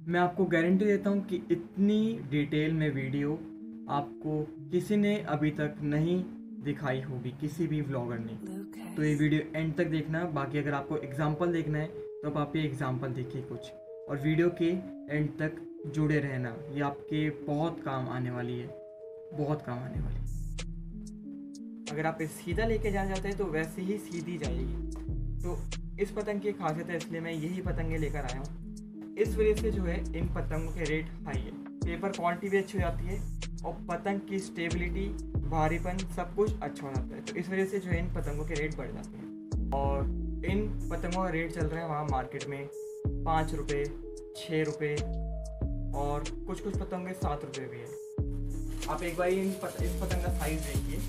मैं आपको गारंटी देता हूँ कि इतनी डिटेल में वीडियो आपको किसी ने अभी तक नहीं दिखाई होगी, किसी भी व्लॉगर ने। तो ये वीडियो एंड तक देखना। बाकी अगर आपको एग्जाम्पल देखना है तो आप ये एग्जाम्पल देखिए कुछ, और वीडियो के एंड तक जुड़े रहना। ये आपके बहुत काम आने वाली है, बहुत काम आने वाली है। अगर आप इस सीधा लेके जाना चाहते हैं तो वैसे ही सीधी जाएगी। तो इस पतंग की खासियत है, इसलिए मैं यही पतंगे लेकर आया हूँ। इस वजह से जो है इन पतंगों के रेट हाई है, पेपर क्वालिटी भी अच्छी हो जाती है और पतंग की स्टेबिलिटी, भारीपन सब कुछ अच्छा हो जाता है। तो इस वजह से जो है इन पतंगों के रेट बढ़ जाते हैं। और इन पतंगों का रेट चल रहा है वहाँ मार्केट में 5 रुपये, 6 रुपये और कुछ कुछ पतंगे 7 रुपये भी है। आप एक बार इस पतंग का साइज देखिए,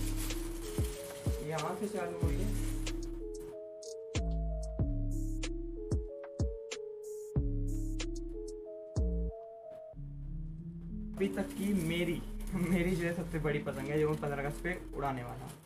यहाँ से चालू हुई है। अभी तक की मेरी जो है सबसे बड़ी पतंग है जो मैं 15 अगस्त पे उड़ाने वाला हूँ।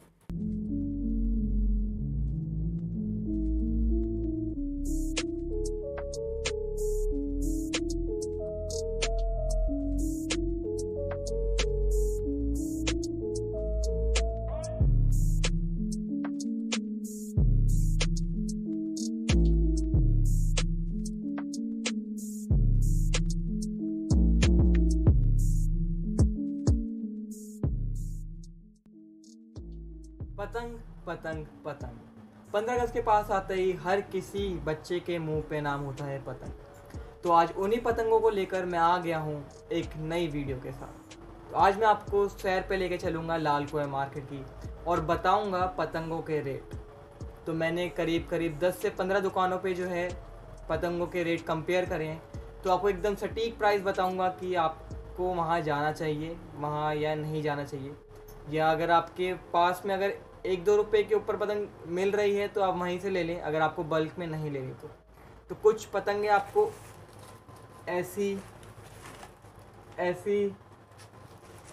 पतंग पतंग पतंग 15 अगस्त के पास आते ही हर किसी बच्चे के मुंह पे नाम होता है पतंग। तो आज उन्हीं पतंगों को लेकर मैं आ गया हूँ एक नई वीडियो के साथ। तो आज मैं आपको सैर पे लेके चलूँगा लाल कुआं मार्केट की और बताऊँगा पतंगों के रेट। तो मैंने करीब 10 से 15 दुकानों पे जो है पतंगों के रेट कंपेयर करें, तो आपको एकदम सटीक प्राइस बताऊँगा कि आपको वहाँ जाना चाहिए वहाँ या नहीं जाना चाहिए, या अगर आपके पास में अगर 1-2 रुपये के ऊपर पतंग मिल रही है तो आप वहीं से ले लें, अगर आपको बल्क में नहीं लेनी तो कुछ पतंगे आपको ऐसी,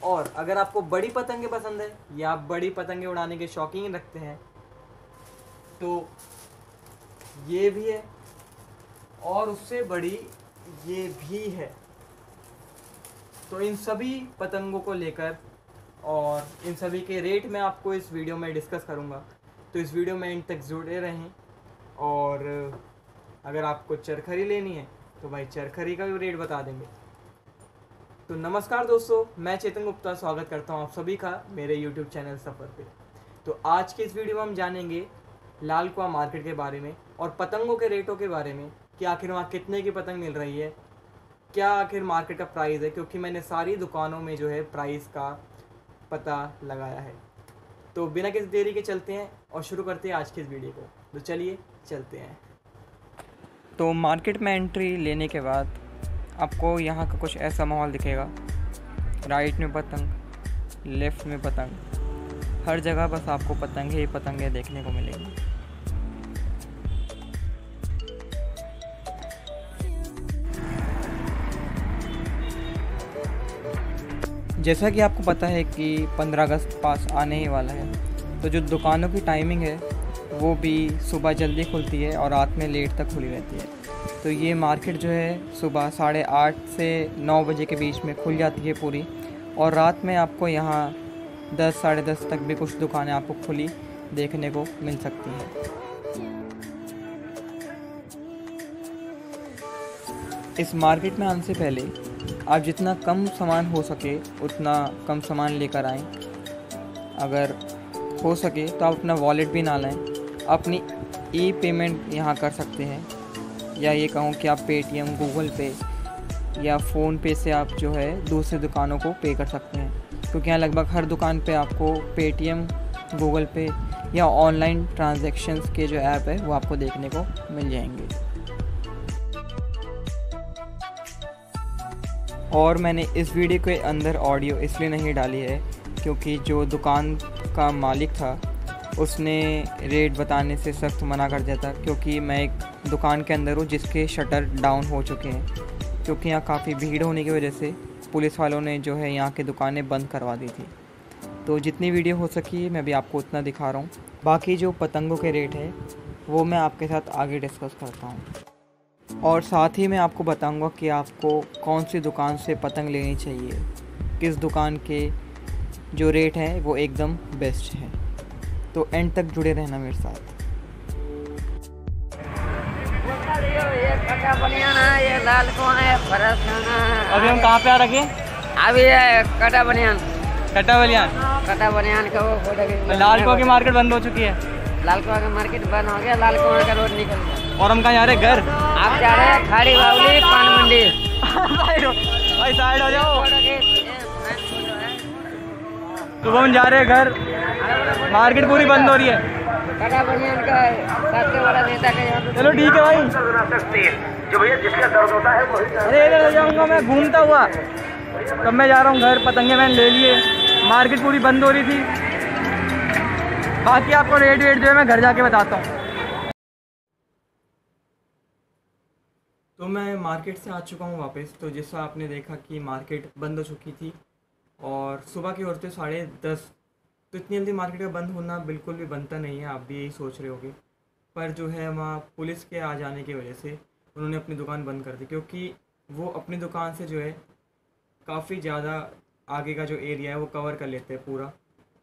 और अगर आपको बड़ी पतंगे पसंद है या आप बड़ी पतंगे उड़ाने के शौकीन रखते हैं तो ये भी है, और उससे बड़ी ये भी है। तो इन सभी पतंगों को लेकर और इन सभी के रेट मैं आपको इस वीडियो में डिस्कस करूंगा। तो इस वीडियो में एंड तक जुड़े रहें। और अगर आपको चरखरी लेनी है तो भाई चरखरी का भी रेट बता देंगे। तो नमस्कार दोस्तों, मैं चेतन गुप्ता स्वागत करता हूं आप सभी का मेरे YouTube चैनल सफ़र पे। तो आज के इस वीडियो में हम जानेंगे लाल कुआं मार्केट के बारे में और पतंगों के रेटों के बारे में कि आखिर वहाँ कितने की पतंग मिल रही है, क्या आखिर मार्केट का प्राइस है, क्योंकि मैंने सारी दुकानों में जो है प्राइस का पता लगाया है। तो बिना किसी देरी के चलते हैं और शुरू करते हैं आज की इस वीडियो को। तो चलिए चलते हैं। तो मार्केट में एंट्री लेने के बाद आपको यहाँ का कुछ ऐसा माहौल दिखेगा। राइट में पतंग, लेफ़्ट में पतंग, हर जगह बस आपको पतंगे ही पतंगे देखने को मिलेंगी। जैसा कि आपको पता है कि 15 अगस्त पास आने ही वाला है, तो जो दुकानों की टाइमिंग है वो भी सुबह जल्दी खुलती है और रात में लेट तक खुली रहती है। तो ये मार्केट जो है सुबह 8:30 से 9 बजे के बीच में खुल जाती है पूरी, और रात में आपको यहाँ 10 साढ़े 10 तक भी कुछ दुकानें आपको खुली देखने को मिल सकती हैं। इस मार्केट में आने से पहले आप जितना कम सामान हो सके उतना कम सामान लेकर आएँ। अगर हो सके तो आप अपना वॉलेट भी ना लाएं। अपनी ई पेमेंट यहाँ कर सकते हैं, या ये कहूँ कि आप पेटीएम, गूगल पे या फ़ोन पे से आप जो है दूसरी दुकानों को पे कर सकते हैं, क्योंकि यहाँ लगभग हर दुकान पे आपको पेटीएम, गूगल पे या ऑनलाइन ट्रांजैक्शंस के जो ऐप है वो आपको देखने को मिल जाएंगे। और मैंने इस वीडियो के अंदर ऑडियो इसलिए नहीं डाली है क्योंकि जो दुकान का मालिक था उसने रेट बताने से सख्त मना कर दिया था, क्योंकि मैं एक दुकान के अंदर हूँ जिसके शटर डाउन हो चुके हैं, क्योंकि यहाँ काफ़ी भीड़ होने की वजह से पुलिस वालों ने जो है यहाँ की दुकानें बंद करवा दी थी। तो जितनी वीडियो हो सकी मैं भी आपको उतना दिखा रहा हूँ। बाकी जो पतंगों के रेट है वो मैं आपके साथ आगे डिस्कस करता हूँ। और साथ ही मैं आपको बताऊंगा कि आपको कौन सी दुकान से पतंग लेनी चाहिए, किस दुकान के जो रेट है वो एकदम बेस्ट है। तो एंड तक जुड़े रहना मेरे साथ। ये कटा बनियान है, ये लाल कौन है, फरस है। अभी हम कहाँ पे आ रखे? अभी ये कटा बनियान का वो फोटो। लाल कुआं की मार्केट बंद हो चुकी है। लाल कुआं का मार्केट बंद हो गया, लाल कुआं का रोड निकल गया। और हम कहाँ जा रहे हैं? घर। आप जा रहे हैं खाड़ी बावली पान मंडी। भाई साइड हो जाओ। तो हम जा रहे हैं घर, मार्केट पूरी बंद हो रही है। कटा बनियान का सबसे बड़ा नेता का यहाँ। चलो ठीक है भाई। जो भैया जिसका दर्द होता है वही। अरे इधर ले जाऊंगा मैं घूमता हुआ। तब मैं जा रहा हूँ घर, पतंगे मैंने ले लिए, मार्केट पूरी बंद हो रही थी। बाकी आपको रेट जो है मैं घर जाके बताता हूँ। तो मैं मार्केट से आ चुका हूँ वापस। तो जैसा आपने देखा कि मार्केट बंद हो चुकी थी और सुबह की औरतें 10:30। तो इतनी जल्दी मार्केट का बंद होना बिल्कुल भी बनता नहीं है, आप भी यही सोच रहे होगे। पर जो है वहाँ पुलिस के आ जाने की वजह से उन्होंने अपनी दुकान बंद कर दी, क्योंकि वो अपनी दुकान से जो है काफ़ी ज़्यादा आगे का जो एरिया है वो कवर कर लेते हैं पूरा,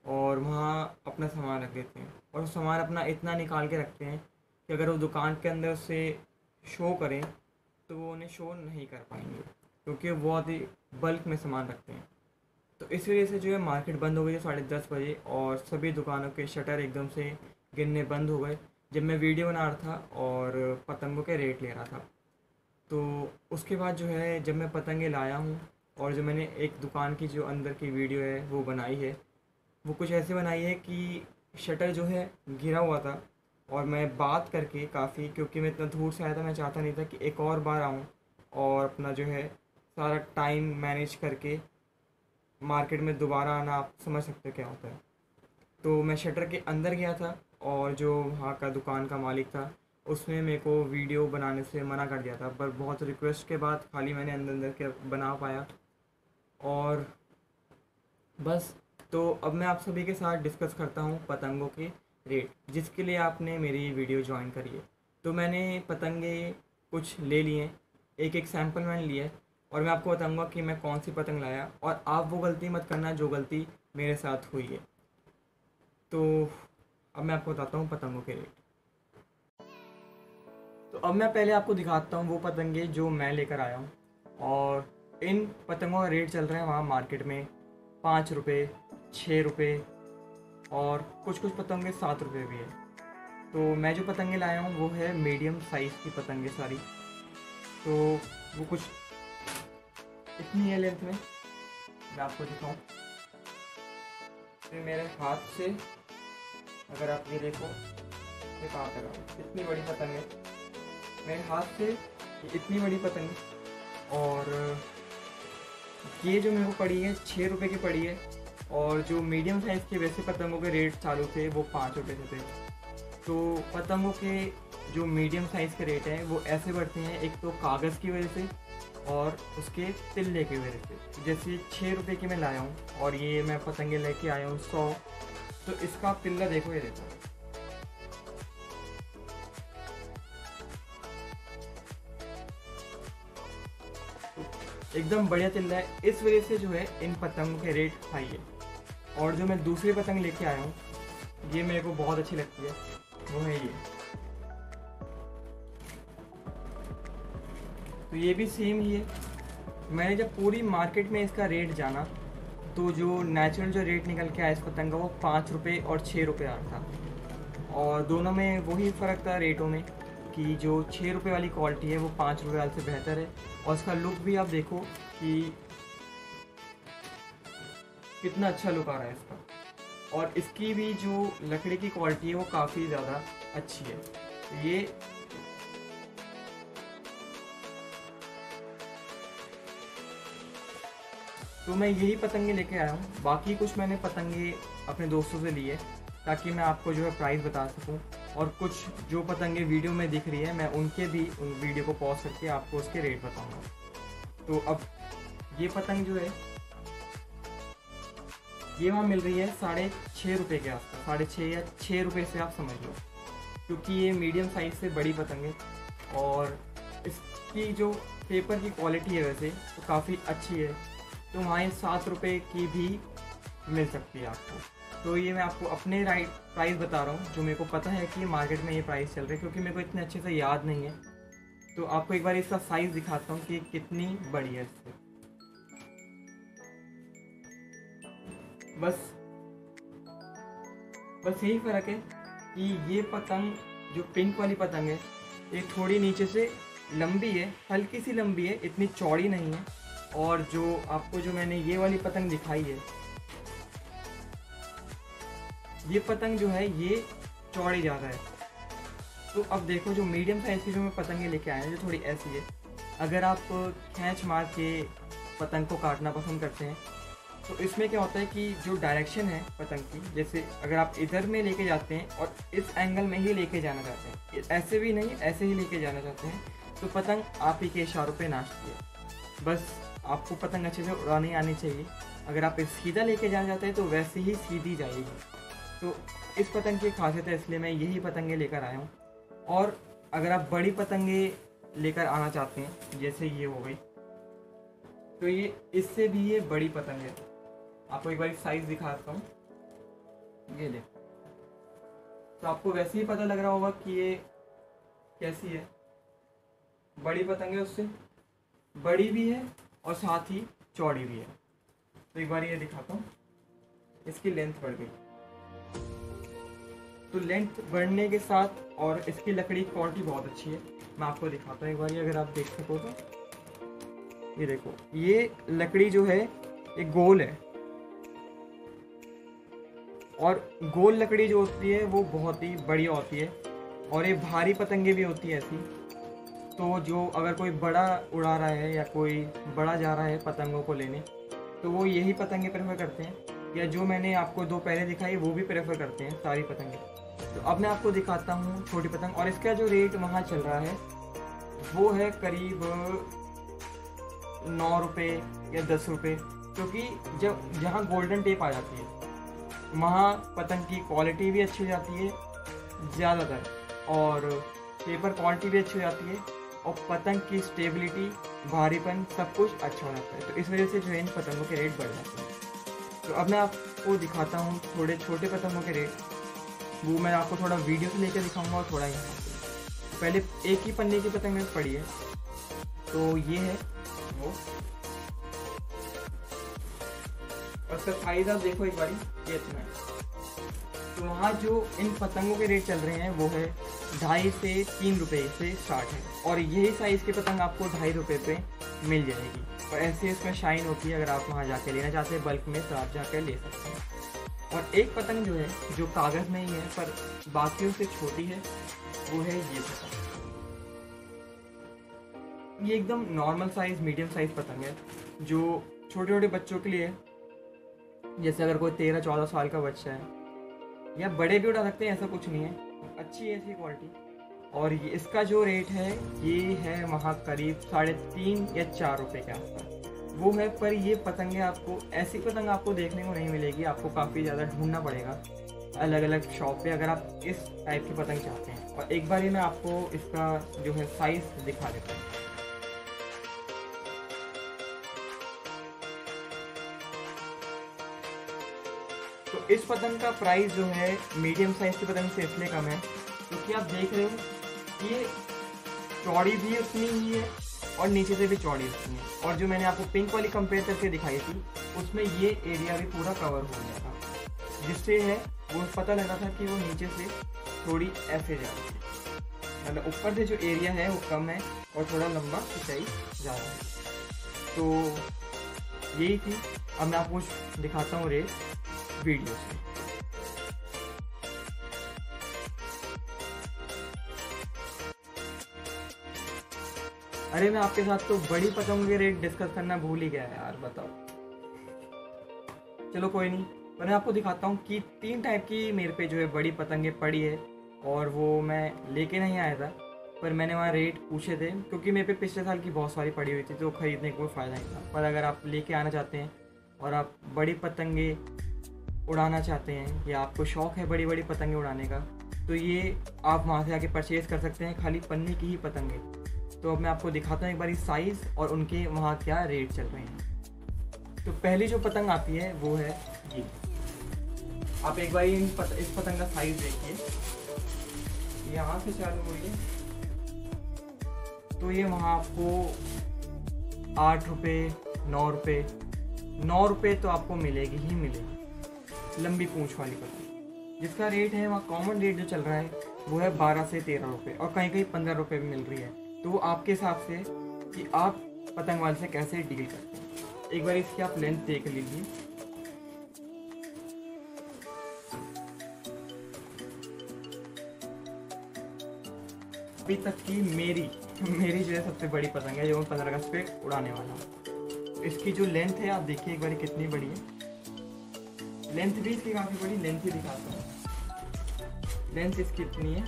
और वहाँ अपना सामान रख देते हैं। और वो सामान अपना इतना निकाल के रखते हैं कि अगर वो दुकान के अंदर उससे शो करें तो वो उन्हें शो नहीं कर पाएंगे, क्योंकि वो बहुत ही बल्क में सामान रखते हैं। तो इस वजह से जो है मार्केट बंद हो गई 10:30 बजे, और सभी दुकानों के शटर एकदम से गिरने बंद हो गए जब मैं वीडियो बना रहा था और पतंगों के रेट ले रहा था। तो उसके बाद जो है जब मैं पतंगे लाया हूँ और जो मैंने एक दुकान की जो अंदर की वीडियो है वो बनाई है, वो कुछ ऐसे बनाई है कि शटर जो है गिरा हुआ था, और मैं बात करके काफ़ी, क्योंकि मैं इतना दूर से आया था, मैं चाहता नहीं था कि एक और बार आऊँ और अपना जो है सारा टाइम मैनेज करके मार्केट में दोबारा आना, आप समझ सकते हो क्या होता है। तो मैं शटर के अंदर गया था और जो वहाँ का दुकान का मालिक था उसने मेरे को वीडियो बनाने से मना कर दिया था, पर बहुत रिक्वेस्ट के बाद खाली मैंने अंदर के बना पाया। और बस, तो अब मैं आप सभी के साथ डिस्कस करता हूँ पतंगों के रेट, जिसके लिए आपने मेरी वीडियो ज्वाइन करी है। तो मैंने पतंगे कुछ ले लिए, एक सैंपल मैंने लिया, और मैं आपको बताऊंगा कि मैं कौन सी पतंग लाया, और आप वो गलती मत करना जो गलती मेरे साथ हुई है। तो अब मैं आपको बताता हूँ पतंगों के रेट। तो अब मैं पहले आपको दिखाता हूँ वो पतंगे जो मैं लेकर आया हूँ, और इन पतंगों का रेट चल रहा है वहाँ मार्केट में 5 रुपये, 6 रुपये, और कुछ पतंगे 7 रुपये भी है। तो मैं जो पतंगे लाया हूँ वो है मीडियम साइज़ की पतंगे सारी। तो वो कुछ इतनी है लेंथ में, मैं आपको दिखाऊं। फिर मेरे हाथ से अगर आप ये देखो, ये कहाँ तक इतनी बड़ी पतंग है मेरे हाथ से, इतनी बड़ी पतंग, और ये जो मेरे को पड़ी है 6 रुपये की पड़ी है। और जो मीडियम साइज़ के वैसे पतंगों के रेट चालू थे वो 5 रुपये से थे। तो पतंगों के जो मीडियम साइज़ के रेट हैं वो ऐसे बढ़ते हैं, एक तो कागज़ की वजह से और उसके तिल्ले की वजह से। जैसे 6 रुपये की मैं लाया हूँ और ये मैं पतंगे लेके आया हूँ 100, तो इसका तिल्ला देखो, ये देखो, एकदम बढ़िया तिल्ला है। इस वजह से जो है इन पतंगों के रेट हाई है। और जो मैं दूसरी पतंग लेके आया हूँ, ये मेरे को बहुत अच्छी लगती है, वो है ये। तो ये भी सेम ही है। मैंने जब पूरी मार्केट में इसका रेट जाना तो जो नेचुरल जो रेट निकल के आया इस पतंग का वो 5 रुपये और 6 रुपये आ रहा था, और दोनों में वही फ़र्क था रेटों में कि जो 6 रुपये वाली क्वालिटी है वो 5 रुपये वाले से बेहतर है। और इसका लुक भी आप देखो कि कितना अच्छा लुक आ रहा है इसका, और इसकी भी जो लकड़ी की क्वालिटी है वो काफ़ी ज़्यादा अच्छी है। ये तो मैं यही पतंगे लेके आया हूँ। बाकी कुछ मैंने पतंगे अपने दोस्तों से लिए ताकि मैं आपको जो है प्राइस बता सकूँ, और कुछ जो पतंगे वीडियो में दिख रही है मैं उनके भी उन वीडियो को पॉज करके आपको उसके रेट बताऊँगा। तो अब ये पतंग जो है ये वहाँ मिल रही है 6.5 रुपये के आसपास, 6.5 या 6 रुपये से आप समझ लो, क्योंकि ये मीडियम साइज़ से बड़ी पतंग है। और इसकी जो पेपर की क्वालिटी है वैसे तो काफ़ी अच्छी है, तो वहाँ ये 7 रुपये की भी मिल सकती है आपको। तो ये मैं आपको अपने प्राइस बता रहा हूँ जो मेरे को पता है कि मार्केट में ये प्राइस चल रहा है, क्योंकि मेरे को इतने अच्छे से याद नहीं है। तो आपको एक बार इसका साइज़ दिखाता हूँ कि कितनी बड़ी है इससे। बस यही फ़र्क है कि ये पतंग जो पिंक वाली पतंग है ये थोड़ी नीचे से लंबी है, हल्की सी लंबी है, इतनी चौड़ी नहीं है। और जो आपको जो मैंने ये वाली पतंग दिखाई है, ये पतंग जो है ये चौड़ी ज़्यादा है। तो अब देखो जो मीडियम साइज़ की जो मैं पतंगें लेके आए हैं जो थोड़ी ऐसी है, अगर आप खींच मार के पतंग को काटना पसंद करते हैं तो इसमें क्या होता है कि जो डायरेक्शन है पतंग की, जैसे अगर आप इधर में लेके जाते हैं और इस एंगल में ही लेके जाना चाहते हैं, ऐसे भी नहीं ऐसे ही लेके जाना चाहते हैं, तो पतंग आप ही के इशारों पे नाचती है। बस आपको पतंग अच्छे से उड़ानी आनी चाहिए। अगर आप सीधा लेके जाना चाहते हैं तो वैसे ही सीधी जाएगी। तो इस पतंग की खासियत है, इसलिए मैं यही पतंगे लेकर आया हूँ। और अगर आप बड़ी पतंगे लेकर आना चाहते हैं, जैसे ये हो गई, तो ये इससे भी ये बड़ी पतंग है। आपको एक बार साइज दिखाता हूँ, ये ले। तो आपको वैसे ही पता लग रहा होगा कि ये कैसी है, बड़ी पतंग है, उससे बड़ी भी है और साथ ही चौड़ी भी है। तो एक बार ये दिखाता हूँ, इसकी लेंथ बढ़ गई। तो लेंथ बढ़ने के साथ और इसकी लकड़ी की क्वालिटी बहुत अच्छी है। मैं आपको दिखाता हूँ एक बार, अगर आप देख सको तो ये देखो, ये लकड़ी जो है ये गोल है, और गोल लकड़ी जो होती है वो बहुत ही बढ़िया होती है। और ये भारी पतंगे भी होती है ऐसी। तो जो अगर कोई बड़ा उड़ा रहा है या कोई बड़ा जा रहा है पतंगों को लेने, तो वो यही पतंगे प्रेफर करते हैं, या जो मैंने आपको दो पहले दिखाई वो भी प्रेफर करते हैं सारी पतंगे। तो अब मैं आपको दिखाता हूँ छोटी पतंग, और इसका जो रेट वहाँ चल रहा है वो है करीब 9 रुपये या 10 रुपये, क्योंकि जब जहाँ गोल्डन टेप आ जाती है वहाँ पतंग की क्वालिटी भी अच्छी हो जाती है ज़्यादातर, और पेपर क्वालिटी भी अच्छी हो जाती है, और पतंग की स्टेबिलिटी, भारीपन, सब कुछ अच्छा हो जाता है। तो इस वजह से जो है इन पतंगों के रेट बढ़ जाते हैं। तो अब मैं आपको दिखाता हूँ थोड़े छोटे पतंगों के रेट। वो मैं आपको थोड़ा वीडियो से लेकर दिखाऊंगा और थोड़ा यहाँ से। पहले एक ही पन्ने की पतंग मेरे पड़ी है, तो ये है वो। और उसका साइज आप देखो एक बारी, ये इतना है। तो वहाँ जो इन पतंगों के रेट चल रहे हैं वो है 2.5 से 3 रुपये से स्टार्ट है, और यही साइज़ की पतंग आपको 2.5 रुपये पे मिल जाएगी। और ऐसे इसमें शाइन होती है, अगर आप वहाँ जाके लेना चाहते हैं बल्क में तो आप जाकर ले सकते हैं। और एक पतंग जो है जो कागज़ में ही है पर बाकियों से छोटी है, वो है ये पतंग। ये एकदम नॉर्मल साइज़, मीडियम साइज़ पतंग है जो छोटे छोटे बच्चों के लिए, जैसे अगर कोई 13-14 साल का बच्चा है, या बड़े भी उड़ा सकते हैं, ऐसा कुछ नहीं है, अच्छी है इसकी क्वालिटी। और ये इसका जो रेट है ये है वहाँ करीब 3.5 या 4 रुपये के आसपास वो है। पर ये पतंगे आपको, ऐसी पतंग आपको देखने को नहीं मिलेगी, आपको काफ़ी ज़्यादा ढूंढना पड़ेगा अलग अलग शॉप पे अगर आप इस टाइप की पतंग चाहते हैं। और एक बार ही मैं आपको इसका जो है साइज़ दिखा देता हूँ। तो इस पतंग का प्राइस जो है मीडियम साइज़ की पतंग से इसलिए कम है क्योंकि आप देख रहे हो ये चौड़ी भी उतनी ही है और नीचे से भी चौड़ी उतनी है। और जो मैंने आपको पिंक वाली कंपेयर करके दिखाई थी उसमें ये एरिया भी पूरा कवर हो गया था, जिससे है वो पता लग रहा था कि वो नीचे से थोड़ी ऐसे जा रही है, मतलब ऊपर से जो एरिया है वो कम है और थोड़ा लंबा ऊंचाई ज़्यादा है। तो यही थी। अब मैं आपको दिखाता हूँ रेट वीडियो से। अरे मैं आपके साथ तो बड़ी पतंगों के रेट डिस्कस करना भूल ही गया यार, बताओ। चलो कोई नहीं, मैं आपको दिखाता हूँ कि 3 टाइप की मेरे पे जो है बड़ी पतंगे पड़ी है, और वो मैं लेके नहीं आया था पर मैंने वहाँ रेट पूछे थे क्योंकि मेरे पे पिछले साल की बहुत सारी पड़ी हुई थी तो ख़रीदने का कोई फ़ायदा नहीं था। पर अगर आप लेके आना चाहते हैं और आप बड़ी पतंगे उड़ाना चाहते हैं या आपको शौक़ है बड़ी बड़ी पतंगे उड़ाने का, तो ये आप वहाँ से आके परचेज़ कर सकते हैं। खाली पन्नी की ही पतंगे तो अब मैं आपको दिखाता हूँ एक बार साइज़ और उनके वहाँ क्या रेट चल रहे हैं। तो पहली जो पतंग आती है वो है ये। आप एक बार इस पतंग का साइज़ देखिए, यहाँ से चालू हुई है तो ये वहाँ आपको 8 रुपये 9 रुपये 9 रुपये तो आपको मिलेगी ही मिलेगी, लंबी पूंछ वाली पतंग। जिसका रेट है वहाँ कॉमन रेट जो चल रहा है वो है 12 से 13 रुपये और कहीं कहीं 15 रुपये भी मिल रही है। तो वो आपके हिसाब से कि आप पतंग वाले से कैसे डील करते हैं। एक बार इसकी आप लेंथ देख लीजिए। अभी तक की मेरी जो है सबसे बड़ी पतंग है जो मैं 15 अगस्त पे उड़ाने वाला हूँ। इसकी जो लेंथ है आप देखिए एक बार कितनी बड़ी है। लेंथ भी इसकी काफ़ी बड़ी, लेंथ ही दिखाता हूँ। लेंथ इसकी इतनी है,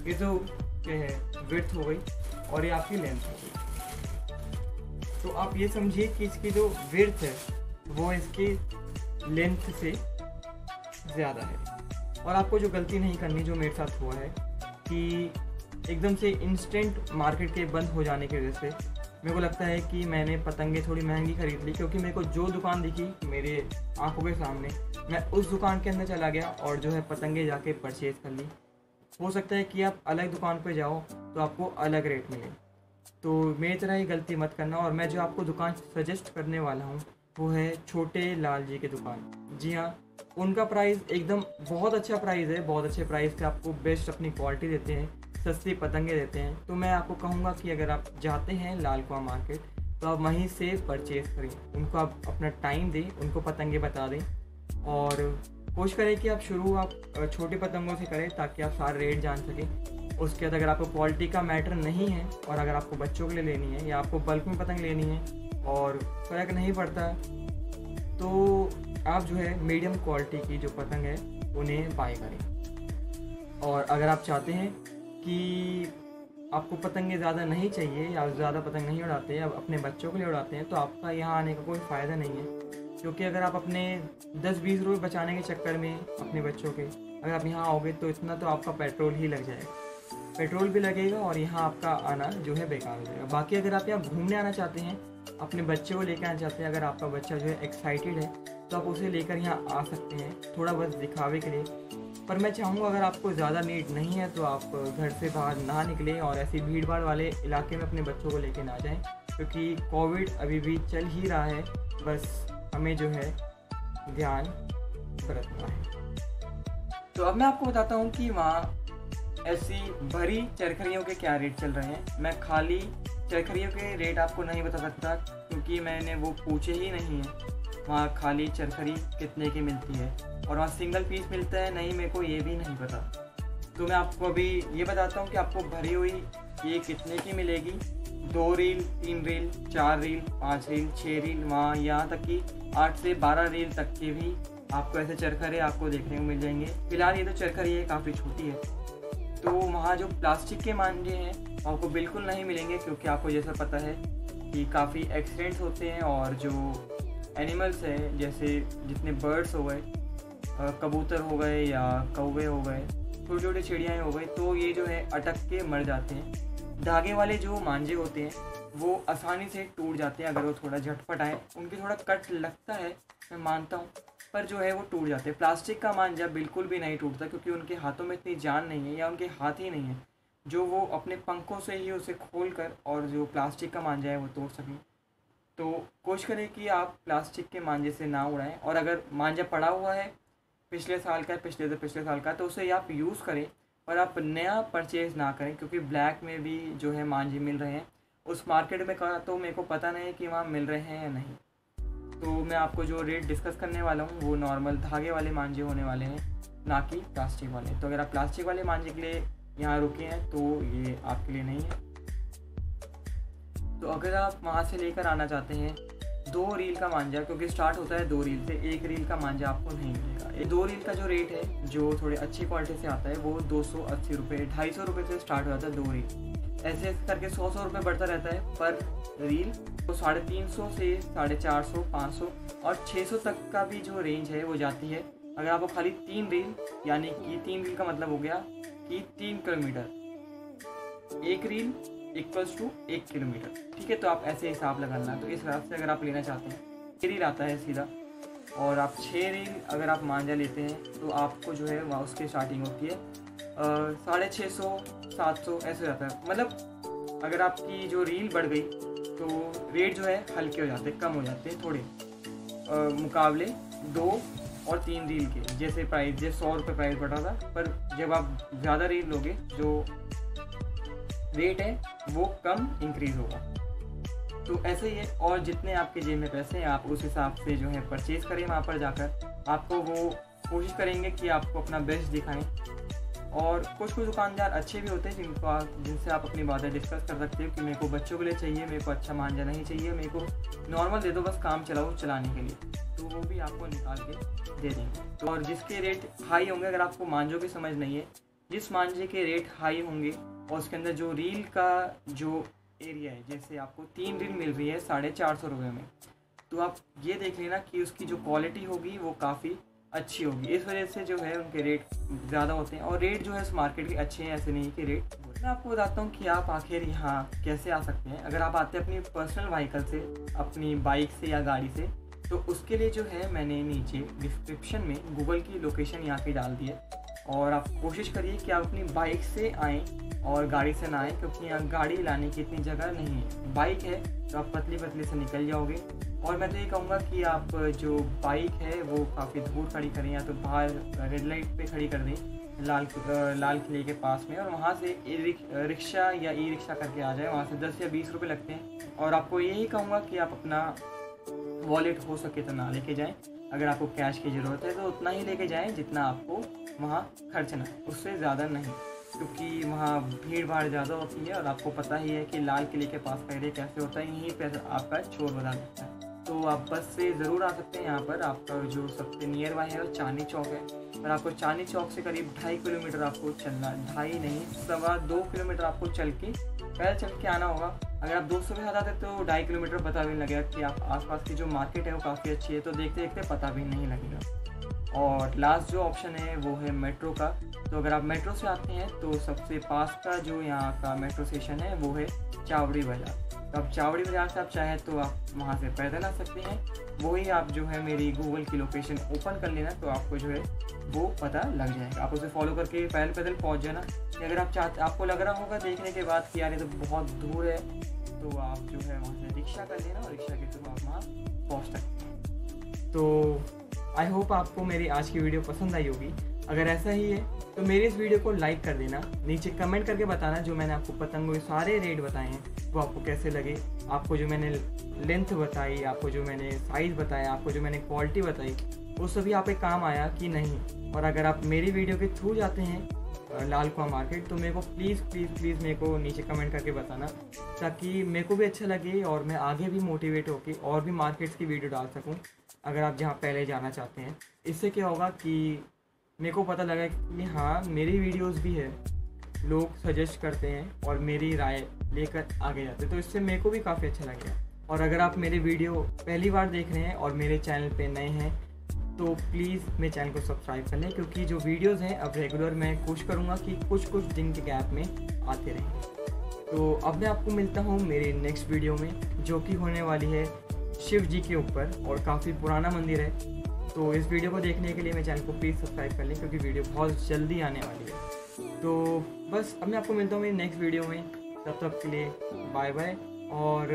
ये तो क्या है विड्थ हो गई और ये आपकी लेंथ हो गई। तो आप ये समझिए कि इसकी जो विड्थ है वो इसकी लेंथ से ज़्यादा है। और आपको जो गलती नहीं करनी जो मेरे साथ हुआ है कि एकदम से इंस्टेंट मार्केट के बंद हो जाने की वजह से मेरे को लगता है कि मैंने पतंगे थोड़ी महंगी खरीद ली, क्योंकि मेरे को जो दुकान दिखी मेरे आंखों के सामने मैं उस दुकान के अंदर चला गया और जो है पतंगे जाके परचेज़ कर ली। हो सकता है कि आप अलग दुकान पे जाओ तो आपको अलग रेट मिले। तो मेरी तरह ही गलती मत करना। और मैं जो आपको दुकान सजेस्ट करने वाला हूँ वो है छोटे लाल जी की दुकान। जी हाँ, उनका प्राइस एकदम बहुत अच्छा प्राइस है, बहुत अच्छे प्राइस पे आपको बेस्ट अपनी क्वालिटी देते हैं, सस्ती पतंगे देते हैं। तो मैं आपको कहूँगा कि अगर आप जाते हैं लाल कुआं मार्केट तो आप वहीं से परचेज़ करें। उनको आप अपना टाइम दें, उनको पतंगे बता दें और कोशिश करें कि आप शुरू छोटी पतंगों से करें ताकि आप सारे रेट जान सकें। उसके बाद अगर आपको क्वालिटी का मैटर नहीं है और अगर आपको बच्चों के लिए लेनी है या आपको बल्क में पतंग लेनी है और फ़र्क नहीं पड़ता तो आप जो है मीडियम क्वालिटी की जो पतंग है उन्हें बाय करें। और अगर आप चाहते हैं कि आपको पतंगे ज़्यादा नहीं चाहिए या ज़्यादा पतंग नहीं उड़ाते या अपने बच्चों के लिए उड़ाते हैं तो आपका यहाँ आने का कोई फ़ायदा नहीं है, क्योंकि अगर आप अपने 10-20 रुपये बचाने के चक्कर में अपने बच्चों के अगर आप यहाँ आओगे तो इतना तो आपका पेट्रोल ही लग जाएगा, पेट्रोल भी लगेगा और यहाँ आपका आना जो है बेकार हो जाएगा। बाकी अगर आप यहाँ घूमने आना चाहते हैं, अपने बच्चे को लेकर आना चाहते हैं, अगर आपका बच्चा जो है एक्साइटेड है तो आप उसे लेकर यहाँ आ सकते हैं थोड़ा बस दिखावे के लिए। पर मैं चाहूँगा अगर आपको ज़्यादा नीड नहीं है तो आप घर से बाहर ना निकलें और ऐसी भीड़ भाड़ वाले इलाके में अपने बच्चों को लेकर ना जाएं, क्योंकि कोविड अभी भी चल ही रहा है। बस हमें जो है ध्यान बरतना है। तो अब मैं आपको बताता हूँ कि वहाँ ऐसी भरी चरखरियों के क्या रेट चल रहे हैं। मैं खाली चरखरियों के रेट आपको नहीं बता सकता क्योंकि मैंने वो पूछे ही नहीं है वहाँ खाली चरखरी कितने की मिलती है और वहाँ सिंगल पीस मिलता है नहीं, मेरे को ये भी नहीं पता। तो मैं आपको अभी ये बताता हूँ कि आपको भरी हुई ये कितने की मिलेगी। 2 reel, 3 reel, 4 reel, 5 reel, 6 reel, वहाँ यहाँ तक कि 8 से 12 रील तक के भी आपको ऐसे चरखरे आपको देखने को मिल जाएंगे। फिलहाल ये तो चरखरी है काफ़ी छोटी है। तो वहाँ जो प्लास्टिक के मांझे हैं आपको बिल्कुल नहीं मिलेंगे, क्योंकि आपको जैसा पता है कि काफ़ी एक्सीडेंट्स होते हैं और जो एनिमल्स हैं जैसे जितने बर्ड्स हो गए, कबूतर हो गए या कौवे हो गए, छोटी छोटी चिड़ियाँ हो गई, तो ये जो है अटक के मर जाते हैं। धागे वाले जो मांझे होते हैं वो आसानी से टूट जाते हैं अगर वो थोड़ा झटपट आए। उनके थोड़ा कट लगता है मैं मानता हूँ, पर जो है वो टूट जाते हैं। प्लास्टिक का मांझा बिल्कुल भी नहीं टूटता क्योंकि उनके हाथों में इतनी जान नहीं है या उनके हाथ ही नहीं है जो वो अपने पंखों से ही उसे खोल कर और जो प्लास्टिक का मांझा है वो तोड़ सकें। तो कोशिश करें कि आप प्लास्टिक के मांझे से ना उड़ाएं। और अगर मांझा पड़ा हुआ है पिछले साल का, पिछले साल का, तो उसे आप यूज़ करें पर आप नया परचेज़ ना करें, क्योंकि ब्लैक में भी जो है मांझे मिल रहे हैं। उस मार्केट में का तो मेरे को पता नहीं है कि वहाँ मिल रहे हैं या नहीं। तो मैं आपको जो रेट डिस्कस करने वाला हूँ वो नॉर्मल धागे वाले मांझे होने वाले हैं, ना कि प्लास्टिक वाले। तो अगर आप प्लास्टिक वाले मांझे के लिए यहाँ रुके हैं तो ये आपके लिए नहीं है। तो अगर आप वहाँ से लेकर आना चाहते हैं 2 रील का मांझा, क्योंकि स्टार्ट होता है 2 रील से, 1 रील का मांझा आपको नहीं मिलेगा। ये 2 रील का जो रेट है जो थोड़े अच्छी क्वालिटी से आता है वो 280 रुपये, 250 रुपये से स्टार्ट हो जाता है 2 रील। ऐसे करके 100 रुपये बढ़ता रहता है पर रील। तो 350 से 450, 500 और 600 तक का भी जो रेंज है वो जाती है। अगर आपको खाली 3 रील, यानी कि 3 रील का मतलब हो गया कि 3 kilometre, 1 reel equals to 1 kilometre, ठीक है। तो आप ऐसे हिसाब लगाना। तो इस हिसाब से अगर आप लेना चाहते हैं 6 रील आता है सीधा, और आप 6 रील अगर आप मांझा लेते हैं तो आपको जो है वहाँ उसकी स्टार्टिंग होती है 650 700 ऐसे जाता है। मतलब अगर आपकी जो रील बढ़ गई तो रेट जो है हल्के हो जाते हैं, कम हो जाते हैं थोड़े मुकाबले 2 और 3 रील के। जैसे प्राइस जैसे 100 रुपये प्राइस बढ़ रहा था, पर जब आप ज़्यादा रील लोगे जो रेट है वो कम इंक्रीज़ होगा। तो ऐसे ही है। और जितने आपके जेब में पैसे हैं आप उस हिसाब से जो है परचेज़ करें। वहाँ पर जाकर आपको वो कोशिश करेंगे कि आपको अपना बेस्ट दिखाएं। और कुछ दुकानदार अच्छे भी होते हैं जिनसे आप अपनी बातें डिस्कस कर सकते हो कि मेरे को बच्चों के लिए चाहिए, मेरे को अच्छा मांझा नहीं चाहिए, मेरे को नॉर्मल दे दो बस काम चलाओ चलाने के लिए, तो वो भी आपको निकाल के दे देंगे। तो और जिसके रेट हाई होंगे, अगर आपको मांझों की समझ नहीं है, जिस मांझे के रेट हाई होंगे और उसके अंदर जो रील का जो एरिया है, जैसे आपको 3 रील मिल रही है 450 रुपये में, तो आप ये देख लेना कि उसकी जो क्वालिटी होगी वो काफ़ी अच्छी होगी। इस वजह से जो है उनके रेट ज़्यादा होते हैं। और रेट जो है इस मार्केट के अच्छे हैं, ऐसे नहीं कि रेट। मैं आपको बताता हूँ कि आप आखिर यहाँ कैसे आ सकते हैं। अगर आप आते हैं अपनी पर्सनल व्हीकल से, अपनी बाइक से या गाड़ी से, तो उसके लिए जो है मैंने नीचे डिस्क्रिप्शन में गूगल की लोकेशन यहाँ की डाल दी है। और आप कोशिश करिए कि आप अपनी बाइक से आएँ और गाड़ी से ना आएँ, क्योंकि यहाँ गाड़ी लाने की इतनी जगह नहीं है। बाइक है तो आप पतली पतली से निकल जाओगे। और मैं तो ये कहूँगा कि आप जो बाइक है वो काफ़ी दूर खड़ी करें, या तो बाहर रेड लाइट पे खड़ी कर दें लाल किले के पास में, और वहाँ से रिक्शा या ई रिक्शा करके आ जाए। वहाँ से 10 या 20 रुपये लगते हैं। और आपको यही कहूँगा कि आप अपना वॉलेट हो सके तो ना लेके जाएं। अगर आपको कैश की ज़रूरत है तो उतना ही लेके जाएं जितना आपको वहाँ खर्चना है, उससे ज़्यादा नहीं, क्योंकि वहाँ भीड़ भाड़ ज़्यादा होती है। और आपको पता ही है कि लाल किले के पास का एरिया कैसे होता है, यहीं पर आपका चोर बता देता है। तो आप बस से ज़रूर आ सकते हैं। यहाँ पर आपका जो सबसे नियर बाय है वो चांदनी चौक है, और आपको चांदनी चौक से करीब 2.5 किलोमीटर आपको चलना, 2.5 नहीं 2.25 किलोमीटर आपको पैदल चल के आना होगा। अगर आप दोस्तों के साथ आते तो 2.5 किलोमीटर पता भी नहीं लगेगा कि आप आसपास की जो मार्केट है वो काफ़ी अच्छी है, तो देखते देखते पता भी नहीं लगेगा। और लास्ट जो ऑप्शन है वो है मेट्रो का। तो अगर आप मेट्रो से आते हैं तो सबसे पास का जो यहाँ का मेट्रो स्टेशन है वो है चावड़ी बाज़ार। तो आप चावड़ी बाज़ार से आप चाहें तो आप वहाँ से पैदल आ सकते हैं। वही आप जो है मेरी गूगल की लोकेशन ओपन कर लेना, तो आपको जो है वो पता लग जाएगा। आप उसे फॉलो करके पैदल पहुँच जाना। अगर आप आपको लग रहा होगा देखने के बाद कि यार ये तो बहुत दूर है, तो आप जो है वहाँ से रिक्शा कर लेना और रिक्शा के थ्रू आप वहाँ पहुँच सकते हैं। तो आई होप आपको मेरी आज की वीडियो पसंद आई होगी। अगर ऐसा ही है तो मेरी इस वीडियो को लाइक कर देना, नीचे कमेंट करके बताना जो मैंने आपको पतंगों के सारे रेट बताए हैं वो आपको कैसे लगे, आपको जो मैंने लेंथ बताई, आपको जो मैंने साइज़ बताया, आपको जो मैंने क्वालिटी बताई, वो सभी आप पे काम आया कि नहीं। और अगर आप मेरी वीडियो के थ्रू जाते हैं लाल कुआं मार्केट, तो मेरे को प्लीज़ मेरे को नीचे कमेंट करके बताना, ताकि मेरे को भी अच्छा लगे और मैं आगे भी मोटिवेट होकर और भी मार्केट्स की वीडियो डाल सकूँ। अगर आप जहाँ पहले जाना चाहते हैं, इससे क्या होगा कि मेरे को पता लगा कि हाँ मेरी वीडियोस भी है, लोग सजेस्ट करते हैं और मेरी राय लेकर आगे जाते हैं, तो इससे मेरे को भी काफ़ी अच्छा लगेगा। और अगर आप मेरे वीडियो पहली बार देख रहे हैं और मेरे चैनल पे नए हैं तो प्लीज़ मेरे चैनल को सब्सक्राइब कर लें, क्योंकि जो वीडियोस हैं अब रेगुलर मैं कोशिश करूँगा कि कुछ दिन के गैप में आते रहें। तो अब मैं आपको मिलता हूँ मेरी नेक्स्ट वीडियो में, जो कि होने वाली है शिव जी के ऊपर, और काफ़ी पुराना मंदिर है। तो इस वीडियो को देखने के लिए मेरे चैनल को प्लीज़ सब्सक्राइब कर लें, क्योंकि वीडियो बहुत जल्दी आने वाली है। तो बस अब मैं आपको मिलता हूँ मेरी नेक्स्ट वीडियो में, तब तक के लिए बाय बाय। और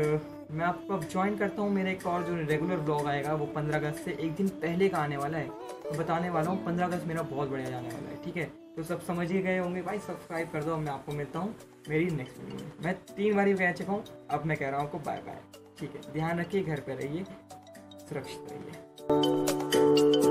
मैं आपको अब ज्वाइन करता हूँ मेरा एक और जो रेगुलर ब्लॉग आएगा, वो 15 अगस्त से एक दिन पहले का आने वाला है। तो बताने वाला हूँ 15 अगस्त मेरा बहुत बढ़िया जाने वाला है, ठीक है। तो सब समझ ही गए होंगे भाई, सब्सक्राइब कर दो। अब मैं आपको मिलता हूँ मेरी नेक्स्ट वीडियो में। मैं 3 बार कह चुका हूँ, अब मैं कह रहा हूँ आपको बाय बाय, ठीक है। ध्यान रखिए, घर पर रहिए, सुरक्षित रहिए।